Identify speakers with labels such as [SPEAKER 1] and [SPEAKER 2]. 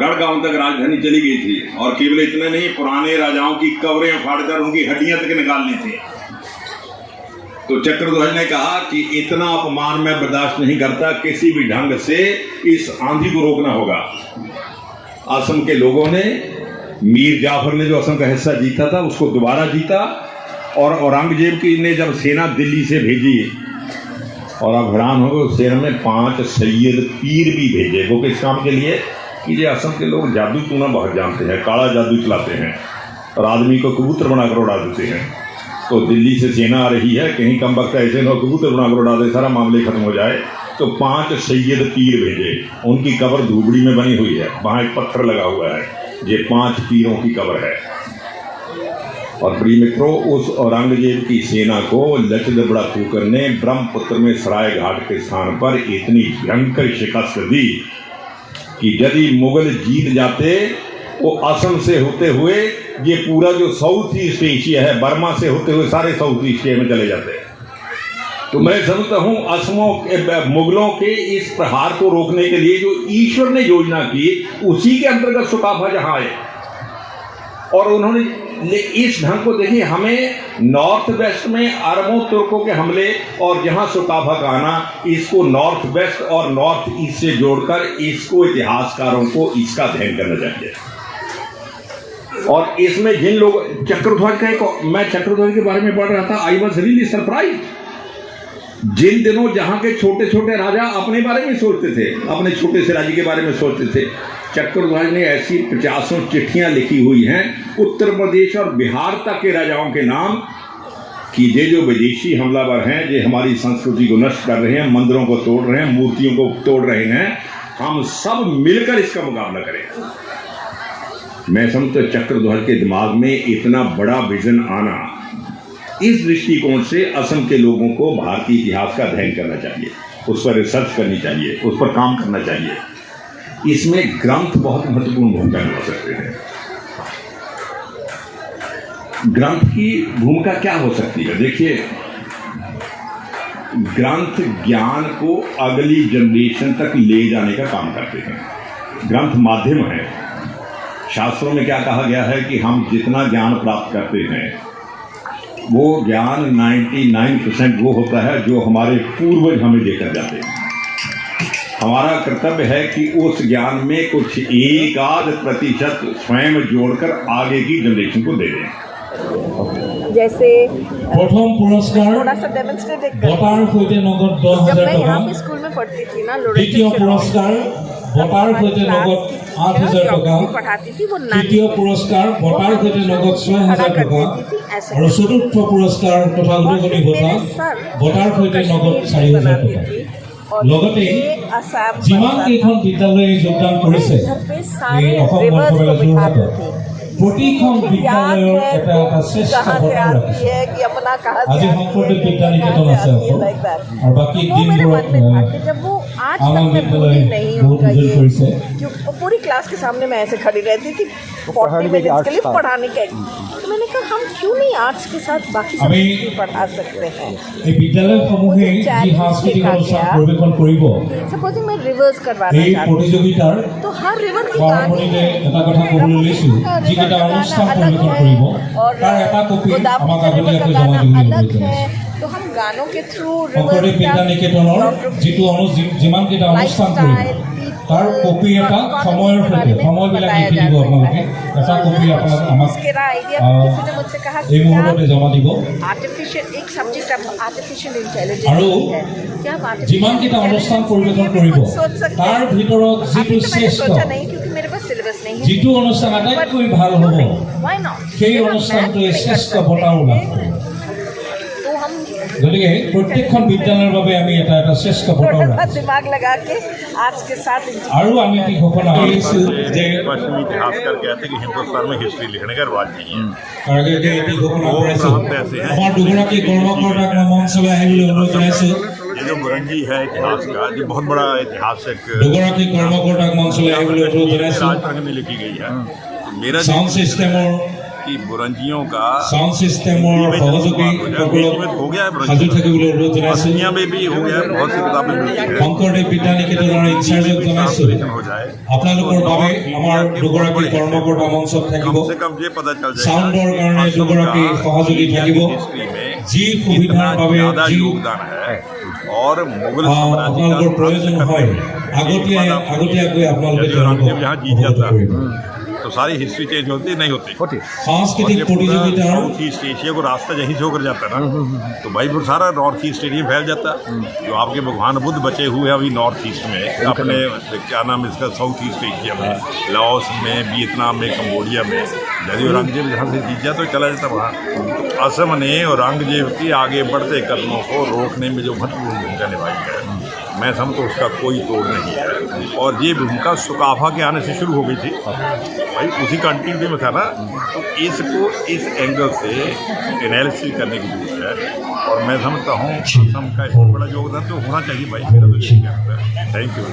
[SPEAKER 1] गढ़ गांव तक राजधानी चली गई थी, और केवल इतना नहीं, पुराने राजाओं की कब्रें उखाड़कर उनकी हड्डियां तक निकालनी थी। तो चक्रध्वज ने कहा कि इतना अपमान मैं बर्दाश्त नहीं करता, किसी भी ढंग से इस आंधी को रोकना होगा। असम के लोगों ने, मीर जाफर ने जो असम का हिस्सा जीता था उसको दोबारा जीता, और औरंगजेब की ने जब सेना दिल्ली से भेजी, और अब हैरान हो गए, सेना में 5 सैयद पीर भी भेजे। वो किस काम के लिए? कि ये असम के लोग जादू टूना बहुत जानते हैं, काला जादू चलाते हैं और आदमी को कबूतर बनाकर उड़ा देते हैं। तो दिल्ली से सेना आ रही है, कहीं कम वक्त ऐसे न कबूतर बनाकर उड़ा दे, सारा मामले खत्म हो जाए। तो 5 सैयद पीर भेजे, उनकी कब्र धूबड़ी में बनी हुई है, वहाँ एक पत्थर लगा हुआ है, ये 5 पीरों की कब्र है। और प्रिय मित्रों, उस औरंगजेब की सेना को लचद बड़ा ठोकर ने ब्रह्मपुत्र में सराय घाट के स्थान पर इतनी भयंकर शिकस्त दी कि यदि मुगल जीत जाते, वो असम से होते हुए ये पूरा जो साउथ ईस्ट एशिया है, बर्मा से होते हुए सारे साउथ ईस्ट एशिया में चले जाते। तो मैं समझता हूँ मुगलों के इस प्रहार को रोकने के लिए जो ईश्वर ने योजना की, उसी के अंतर्गत सुकाफा जहां आए। और उन्होंने इस ढंग को देखिए, हमें नॉर्थ वेस्ट में अरबों तुर्कों के हमले और जहां सुकाफा का आना, इसको नॉर्थ वेस्ट और नॉर्थ ईस्ट से जोड़कर इसको इतिहासकारों को इसका अध्ययन करना चाहिए। और इसमें जिन लोग चक्रध्वज का मैं चक्रध्वज के बारे में पढ़ रहा था, आई वॉज रियली सरप्राइज। जिन दिनों जहां के छोटे छोटे राजा अपने बारे में सोचते थे, अपने छोटे से राज्य के बारे में सोचते थे, चक्रध्वज ने ऐसी 50 चिट्ठियां लिखी हुई हैं उत्तर प्रदेश और बिहार तक के राजाओं के नाम, कि ये जो विदेशी हमलावर हैं, ये हमारी संस्कृति को नष्ट कर रहे हैं, मंदिरों को तोड़ रहे हैं, मूर्तियों को तोड़ रहे हैं, हम सब मिलकर इसका मुकाबला करें। मैं समझता चक्रध्वज के दिमाग में इतना बड़ा विजन आना, इस दृष्टिकोण से असम के लोगों को भारतीय इतिहास का अध्ययन करना चाहिए, उस पर रिसर्च करनी चाहिए, उस पर काम करना चाहिए। इसमें ग्रंथ बहुत महत्वपूर्ण भूमिका निभा सकते हैं। ग्रंथ की भूमिका क्या हो सकती है? देखिए, ग्रंथ ज्ञान को अगली जनरेशन तक ले जाने का काम करते हैं। ग्रंथ माध्यम है। शास्त्रों में क्या कहा गया है कि हम जितना ज्ञान प्राप्त करते हैं, वो ज्ञान 99% वो होता है जो हमारे पूर्वज हमें देकर जाते हैं। हमारा कर्तव्य है कि उस ज्ञान में कुछ 1-8% स्वयं जोड़कर आगे की जनरेशन को दे दें।
[SPEAKER 2] जैसे
[SPEAKER 3] प्रथम पुरस्कार
[SPEAKER 2] थोड़ा सा डेमोन्स्ट्रेट
[SPEAKER 3] बटार सहित नगद 10,000 टका।
[SPEAKER 2] स्कूल में पढ़ती थी ना,
[SPEAKER 3] द्वितीय पुरस्कार बटार सहित नगद 8,000 टका। तृतीय पुरस्कार बटार सहित नगद 6,000 टका। और चतुर्थ पुरस्कार तथा उद्योगनी भत्ता बटार सहित नगद 4,000 टका। লগতে যিমান কেইখন বিদ্যালয়ে যোগদান কৰিছে এই অসম গ্ৰন্থমেলা যোৰহাটত, প্ৰতিখন বিদ্যালয়ৰ এটা এটা শ্ৰেষ্ঠ বঁটা ৰাখিছে। আজি শংকৰদেৱ বিদ্যা নিকেতন আছে অকল, আৰু বাকী দিনবোৰত আমাৰ বিদ্যালয়ে বহুত উজ্জ্বল কৰিছে।
[SPEAKER 2] पूरी क्लास के सामने मैं ऐसे खड़ी रहती थी 40 मिनट के लिए पढ़ाने के। तो मैंने कहा हम क्यों नहीं आर्ट्स के साथ बाकी सब भी पढ़ा सकते हैं।
[SPEAKER 3] এই বিদ্যালয়সমূহে যি সাংস্কৃতিক অনুষ্ঠান পৰিৱেশন কৰিব,
[SPEAKER 2] सपोजिंग मैं रिवर्स करवाना
[SPEAKER 3] এই প্ৰতিযোগিতাৰ
[SPEAKER 2] तो हर रिवर की
[SPEAKER 3] আৰম্ভণিতে এটা কথা ক'বলৈ লৈছোঁ, যিকেইটা অনুষ্ঠান পৰিৱেশন কৰিব তাৰ এটা কপি আমাক আগতীয়াকৈ জমা দিবলৈ কৈছে।
[SPEAKER 2] तो हम गानों के थ्रू
[SPEAKER 3] শংকৰদেৱ বিদ্যা নিকেতনৰ যিটো যিমানকেইটা অনুষ্ঠান কৰিব, তাৰ কপি এটা সময়ৰ সৈতে সময়বিলাক লিখি দিব আপোনালোকে, এটা কপি আপোনাক আমাক এই মুহূৰ্ততে জমা দিব। আৰু যিমানকেইটা অনুষ্ঠান পৰিৱেশন কৰিব, তাৰ ভিতৰত যিটো শ্ৰেষ্ঠ, যিটো অনুষ্ঠান আটাইতকৈ ভাল হ'ব, সেই অনুষ্ঠানটোৱে শ্ৰেষ্ঠ বঁটাও লাভ কৰিব। গতিকে প্ৰত্যেকখন বিদ্যালয়ৰ বাবে আমি এটা এটা শ্ৰেষ্ঠ বঁটা আৰু আমি কি ঘোষণা কৰিছোঁ যে
[SPEAKER 1] पश्चिमी इतिहासकार कहते हैं कि हिंदुस्तान में हिस्ट्री लिखने का रिवाज नहीं है।
[SPEAKER 3] আগে এটি ঘোষণা কৰিছোঁ। আমাৰ দুগৰাকী কৰ্মকৰ্তাক মই মঞ্চলৈ আহিবলৈ অনুৰোধ জনাইছোঁ।
[SPEAKER 1] ये जो बुरंजी है इतिहास का, ये बहुत बड़ा ऐतिहासिक
[SPEAKER 3] দুগৰাকী কৰ্মকৰ্তাক মঞ্চলৈ আহিবলৈ অনুৰোধ জনাইছোঁ।
[SPEAKER 1] राजतंत्र में लिखी गई है। मेरा
[SPEAKER 3] সাউণ্ড ছিষ্টেমৰ
[SPEAKER 1] कि बुरंजियों का
[SPEAKER 3] साउंड सिस्टेমৰ সহযোগীসকলক সাজু থাকিবলৈ অনুৰোধ জনাইছোঁ।
[SPEAKER 1] दुनिया में भी हो गया, बहुत सी किताबें मिलती हैं।
[SPEAKER 3] শংকৰদেৱ বিদ্যা নিকেতনৰ ইনচাৰ্জক জনাইছোঁ
[SPEAKER 1] हो जाए
[SPEAKER 3] আপোনালোকৰ বাবে আমাৰ দুগৰাকী কৰ্মকৰ্তা মঞ্চত থাকিব।
[SPEAKER 1] कम से कम ये पता चल जाए
[SPEAKER 3] সাউণ্ডৰ কাৰণে দুগৰাকী সহযোগী থাকিব। যি সুবিধাৰ বাবে
[SPEAKER 1] ज्यादा
[SPEAKER 3] যি
[SPEAKER 1] योगदान है और मुगल
[SPEAKER 3] আপোনালোকৰ प्रयोजन হয় আগতীয়াকৈ আপোনালোকে
[SPEAKER 1] औरंगजेब यहाँ जीत जाता
[SPEAKER 3] কৰিব।
[SPEAKER 1] तो सारी हिस्ट्री चेंज होती नहीं होती।
[SPEAKER 3] সাংস্কৃতিক প্ৰতিযোগিতাৰ
[SPEAKER 1] नॉर्थ ईस्ट एशिया को रास्ता यहीं से होकर जाता ना, तो भाई वो सारा नॉर्थ ईस्ट एरिया फैल जाता। जो आपके भगवान बुद्ध बचे हुए हैं अभी नॉर्थ ईस्ट में, अपने क्या नाम इसका साउथ ईस्ट एशिया में, लाओस में, वियतनाम में, कम्बोडिया में, यदि औरंगजेब जहाँ से जीत जाता तो चला जाता वहाँ। असम ने औरंगजेब की आगे बढ़ते कदमों को रोकने में जो महत्वपूर्ण भूमिका निभाई है, मैं समझता हूँ उसका कोई तोड़ नहीं है। और ये भूमिका सुकाफा के आने से शुरू हो गई थी, भाई उसी कंटिन्यूटी में था ना, तो इसको इस एंगल से एनालिसिस करने की जरूरत है। और मैं समझता हूँ असम का इसमें बड़ा योगदान तो होना चाहिए भाई, मेरा तो यही कहना है। Thank you.